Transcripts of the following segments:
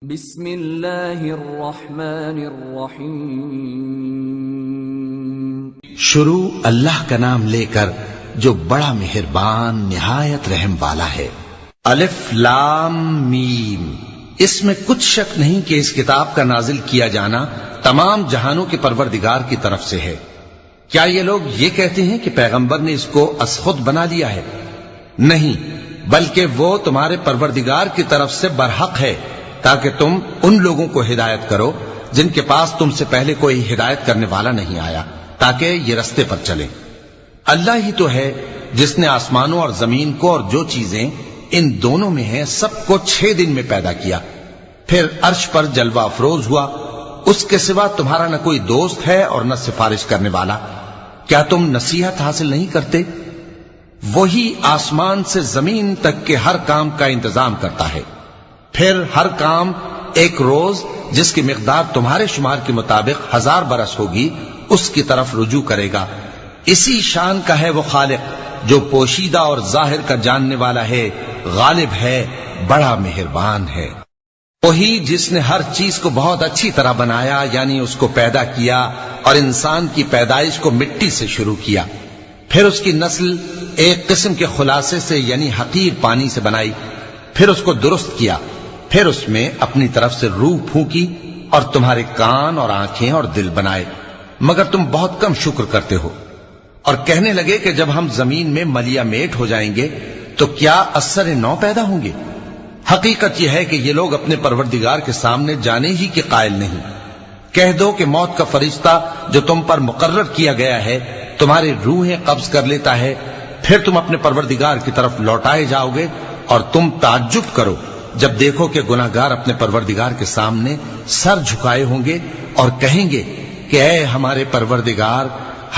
بسم اللہ الرحمن الرحیم۔ شروع اللہ کا نام لے کر جو بڑا مہربان نہایت رحم والا ہے۔ الف لام میم۔ اس میں کچھ شک نہیں کہ اس کتاب کا نازل کیا جانا تمام جہانوں کے پروردگار کی طرف سے ہے۔ کیا یہ لوگ یہ کہتے ہیں کہ پیغمبر نے اس کو از خود بنا لیا ہے؟ نہیں، بلکہ وہ تمہارے پروردگار کی طرف سے برحق ہے، تاکہ تم ان لوگوں کو ہدایت کرو جن کے پاس تم سے پہلے کوئی ہدایت کرنے والا نہیں آیا، تاکہ یہ رستے پر چلیں۔ اللہ ہی تو ہے جس نے آسمانوں اور زمین کو اور جو چیزیں ان دونوں میں ہیں سب کو 6 دن میں پیدا کیا، پھر عرش پر جلوہ افروز ہوا۔ اس کے سوا تمہارا نہ کوئی دوست ہے اور نہ سفارش کرنے والا۔ کیا تم نصیحت حاصل نہیں کرتے؟ وہی آسمان سے زمین تک کے ہر کام کا انتظام کرتا ہے، پھر ہر کام ایک روز جس کی مقدار تمہارے شمار کے مطابق 1000 برس ہوگی اس کی طرف رجوع کرے گا۔ اسی شان کا ہے وہ خالق جو پوشیدہ اور ظاہر کا جاننے والا ہے، غالب ہے، بڑا مہربان ہے۔ وہی جس نے ہر چیز کو بہت اچھی طرح بنایا، یعنی اس کو پیدا کیا اور انسان کی پیدائش کو مٹی سے شروع کیا، پھر اس کی نسل ایک قسم کے خلاصے سے یعنی حقیر پانی سے بنائی، پھر اس کو درست کیا، پھر اس میں اپنی طرف سے روح پھونکی اور تمہارے کان اور آنکھیں اور دل بنائے، مگر تم بہت کم شکر کرتے ہو۔ اور کہنے لگے کہ جب ہم زمین میں ملیا میٹ ہو جائیں گے تو کیا اثر نو پیدا ہوں گے؟ حقیقت یہ ہے کہ یہ لوگ اپنے پروردگار کے سامنے جانے ہی کے قائل نہیں۔ کہہ دو کہ موت کا فرشتہ جو تم پر مقرر کیا گیا ہے تمہاری روحیں قبض کر لیتا ہے، پھر تم اپنے پروردگار کی طرف لوٹائے جاؤ گے، اور تم تعجب کرو جب دیکھو کہ گناہگار اپنے پروردگار کے سامنے سر جھکائے ہوں گے اور کہیں گے کہ اے ہمارے پروردگار،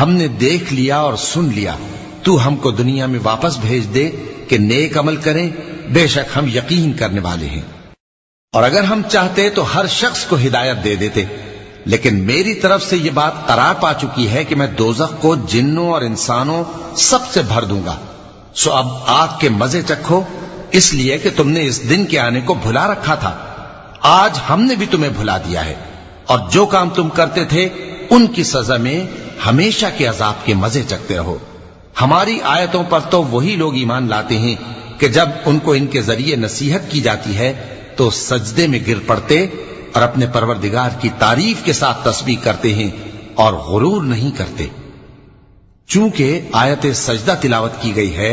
ہم نے دیکھ لیا اور سن لیا، تو ہم کو دنیا میں واپس بھیج دے کہ نیک عمل کریں، بے شک ہم یقین کرنے والے ہیں۔ اور اگر ہم چاہتے تو ہر شخص کو ہدایت دے دیتے، لیکن میری طرف سے یہ بات قرار پا چکی ہے کہ میں دوزخ کو جنوں اور انسانوں سب سے بھر دوں گا، سو اب آگ کے مزے چکھو، اس لیے کہ تم نے اس دن کے آنے کو بھلا رکھا تھا۔ آج ہم نے بھی تمہیں بھلا دیا ہے، اور جو کام تم کرتے تھے ان کی سزا میں ہمیشہ کے عذاب کے مزے چکتے رہو۔ ہماری آیتوں پر تو وہی لوگ ایمان لاتے ہیں کہ جب ان کو ان کے ذریعے نصیحت کی جاتی ہے تو سجدے میں گر پڑتے اور اپنے پروردگار کی تعریف کے ساتھ تسبیح کرتے ہیں اور غرور نہیں کرتے۔ چونکہ آیت سجدہ تلاوت کی گئی ہے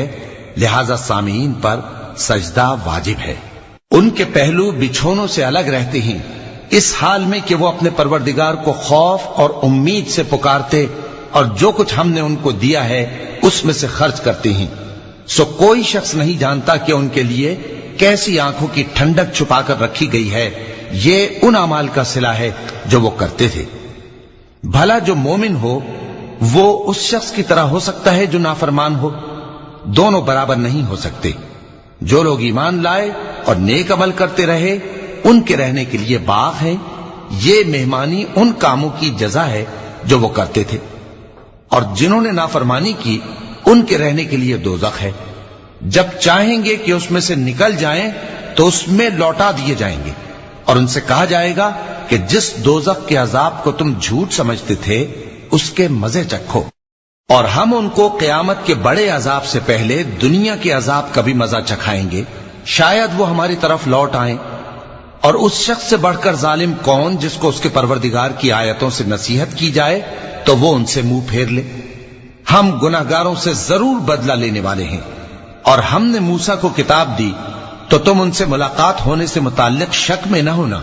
لہذا سامعین پر سجدہ واجب ہے۔ ان کے پہلو بچھونوں سے الگ رہتے ہیں، اس حال میں کہ وہ اپنے پروردگار کو خوف اور امید سے پکارتے اور جو کچھ ہم نے ان کو دیا ہے اس میں سے خرچ کرتے ہیں۔ سو کوئی شخص نہیں جانتا کہ ان کے لیے کیسی آنکھوں کی ٹھنڈک چھپا کر رکھی گئی ہے، یہ ان اعمال کا صلہ ہے جو وہ کرتے تھے۔ بھلا جو مومن ہو وہ اس شخص کی طرح ہو سکتا ہے جو نافرمان ہو؟ دونوں برابر نہیں ہو سکتے۔ جو لوگ ایمان لائے اور نیک عمل کرتے رہے ان کے رہنے کے لیے باغ ہے، یہ مہمانی ان کاموں کی جزا ہے جو وہ کرتے تھے، اور جنہوں نے نافرمانی کی ان کے رہنے کے لیے دوزخ ہے۔ جب چاہیں گے کہ اس میں سے نکل جائیں تو اس میں لوٹا دیے جائیں گے، اور ان سے کہا جائے گا کہ جس دوزخ کے عذاب کو تم جھوٹ سمجھتے تھے اس کے مزے چکھو، اور ہم ان کو قیامت کے بڑے عذاب سے پہلے دنیا کے عذاب کا بھی مزہ چکھائیں گے، شاید وہ ہماری طرف لوٹ آئیں۔ اور اس شخص سے بڑھ کر ظالم کون جس کو اس کے پروردگار کی آیتوں سے نصیحت کی جائے تو وہ ان سے منہ پھیر لے۔ ہم گناہگاروں سے ضرور بدلہ لینے والے ہیں، اور ہم نے موسیٰ کو کتاب دی تو تم ان سے ملاقات ہونے سے متعلق شک میں نہ ہونا،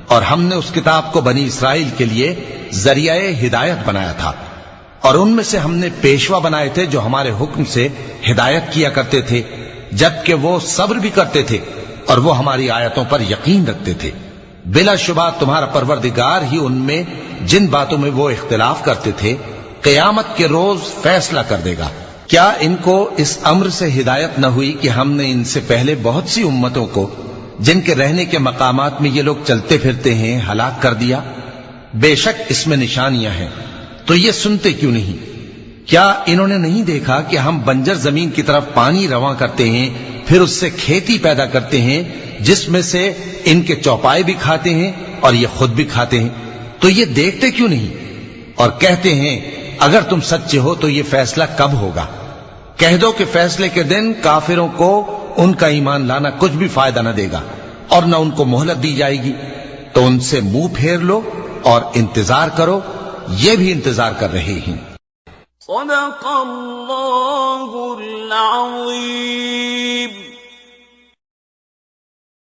اور ہم نے اس کتاب کو بنی اسرائیل کے لیے ذریعہ ہدایت بنایا تھا، اور ان میں سے ہم نے پیشوا بنائے تھے جو ہمارے حکم سے ہدایت کیا کرتے تھے، جبکہ وہ صبر بھی کرتے تھے اور وہ ہماری آیتوں پر یقین رکھتے تھے۔ بلا شبہ تمہارا پروردگار ہی ان میں جن باتوں میں وہ اختلاف کرتے تھے قیامت کے روز فیصلہ کر دے گا۔ کیا ان کو اس امر سے ہدایت نہ ہوئی کہ ہم نے ان سے پہلے بہت سی امتوں کو جن کے رہنے کے مقامات میں یہ لوگ چلتے پھرتے ہیں ہلاک کر دیا؟ بے شک اس میں نشانیاں ہیں، تو یہ سنتے کیوں نہیں؟ کیا انہوں نے نہیں دیکھا کہ ہم بنجر زمین کی طرف پانی رواں کرتے ہیں، پھر اس سے کھیتی پیدا کرتے ہیں، جس میں سے ان کے چوپائے بھی کھاتے ہیں اور یہ خود بھی کھاتے ہیں، تو یہ دیکھتے کیوں نہیں؟ اور کہتے ہیں اگر تم سچے ہو تو یہ فیصلہ کب ہوگا؟ کہہ دو کہ فیصلے کے دن کافروں کو ان کا ایمان لانا کچھ بھی فائدہ نہ دے گا اور نہ ان کو مہلت دی جائے گی، تو ان سے منہ پھیر لو اور انتظار کرو، یہ بھی انتظار کر رہے ہیں۔ صدق اللہ العظیم۔